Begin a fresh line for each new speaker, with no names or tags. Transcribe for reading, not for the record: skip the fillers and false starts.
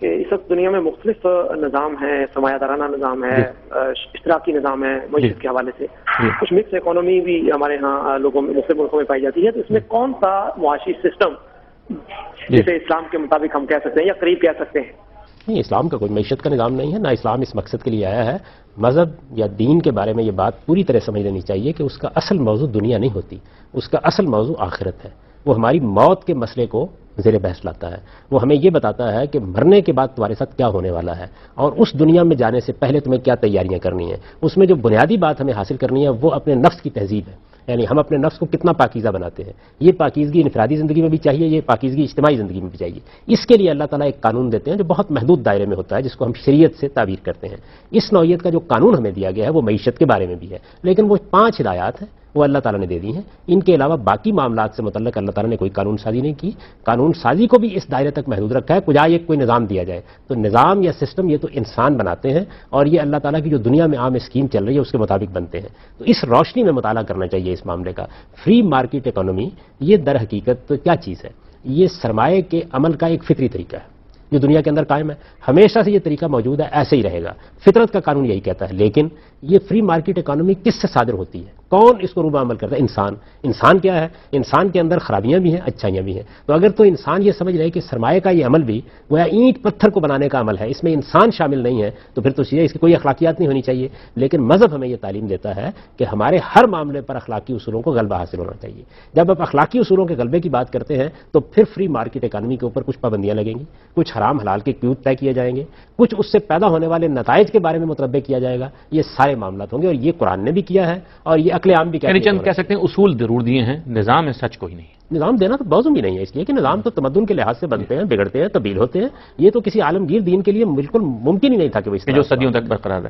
کہ اس وقت دنیا میں مختلف نظام ہے، سرمایہ دارانہ نظام ہے، اشتراکی نظام ہے معیشت کے حوالے سے، کچھ مکس اکانومی بھی ہمارے ہاں لوگوں میں مختلف ملکوں میں پائی جاتی ہے. تو اس میں کون سا معاشی سسٹم جسے اسلام کے مطابق ہم کہہ سکتے ہیں یا قریب کہہ سکتے ہیں؟
نہیں، اسلام کا کوئی معیشت کا نظام نہیں ہے، نہ اسلام اس مقصد کے لیے آیا ہے. مذہب یا دین کے بارے میں یہ بات پوری طرح سمجھ لینی چاہیے کہ اس کا اصل موضوع دنیا نہیں ہوتی، اس کا اصل موضوع آخرت ہے. وہ ہماری موت کے مسئلے کو زیر بحث لاتا ہے. وہ ہمیں یہ بتاتا ہے کہ مرنے کے بعد تمہارے ساتھ کیا ہونے والا ہے اور اس دنیا میں جانے سے پہلے تمہیں کیا تیاریاں کرنی ہیں. اس میں جو بنیادی بات ہمیں حاصل کرنی ہے وہ اپنے نفس کی تہذیب ہے، یعنی ہم اپنے نفس کو کتنا پاکیزہ بناتے ہیں. یہ پاکیزگی انفرادی زندگی میں بھی چاہیے، یہ پاکیزگی اجتماعی زندگی میں بھی چاہیے. اس کے لیے اللہ تعالیٰ ایک قانون دیتے ہیں جو بہت محدود دائرے میں ہوتا ہے، جس کو ہم شریعت سے تعبیر کرتے ہیں. اس نوعیت کا جو قانون ہمیں دیا گیا ہے وہ معیشت کے بارے میں بھی ہے، لیکن وہ 5 ہدایات ہیں وہ اللہ تعالیٰ نے دے دی ہیں. ان کے علاوہ باقی معاملات سے متعلق اللہ تعالیٰ نے کوئی قانون سازی نہیں کی. قانون سازی کو بھی اس دائرے تک محدود رکھا ہے. کجا ایک کوئی نظام دیا جائے تو نظام یا سسٹم یہ تو انسان بناتے ہیں اور یہ اللہ تعالیٰ کی جو دنیا میں عام اسکیم چل رہی ہے اس کے مطابق بنتے ہیں. تو اس روشنی میں مطالعہ کرنا چاہیے اس معاملے کا. فری مارکیٹ اکانومی یہ در حقیقت کیا چیز ہے؟ یہ سرمایہ کے عمل کا ایک فطری طریقہ ہے جو دنیا کے اندر قائم ہے. ہمیشہ سے یہ طریقہ موجود ہے، ایسے ہی رہے گا. فطرت کا قانون یہی کہتا ہے. لیکن یہ فری مارکیٹ اکانومی کس سے صادر ہوتی ہے؟ کون اس کو روبہ عمل کرتا ہے؟ انسان. انسان کیا ہے؟ انسان کے اندر خرابیاں بھی ہیں، اچھائیاں بھی ہیں. تو اگر تو انسان یہ سمجھ رہے کہ سرمایہ کا یہ عمل بھی گویا اینٹ پتھر کو بنانے کا عمل ہے، اس میں انسان شامل نہیں ہے، تو پھر تو سیدھے اس کی کوئی اخلاقیات نہیں ہونی چاہیے. لیکن مذہب ہمیں یہ تعلیم دیتا ہے کہ ہمارے ہر معاملے پر اخلاقی اصولوں کو غلبہ حاصل ہونا چاہیے. جب آپ اخلاقی اصولوں کے غلبے کی بات کرتے ہیں تو پھر فری مارکیٹ اکانومی کے اوپر کچھ پابندیاں لگیں گی، کچھ حرام حلال کے قیود طے کیے جائیں گے، کچھ اس سے پیدا ہونے والے نتائج کے بارے میں متنبع کیا جائے گا. یہ سارے معاملات ہوں گے اور یہ قرآن نے بھی کیا ہے اور یہ عقل عام بھی
چند کہہ سکتے ہیں اصول ضرور دیے ہیں، نظام ہے سچ کوئی نہیں.
نظام دینا تو موضوع بھی نہیں ہے، اس لیے کہ نظام تو تمدن کے لحاظ سے بنتے ہیں، بگڑتے ہیں، تبدیل ہوتے ہیں. یہ تو کسی عالمگیر دین کے لیے بالکل ممکن ہی نہیں تھا کہ وہ اس طرح
جو صدیوں تک برقرار ہے.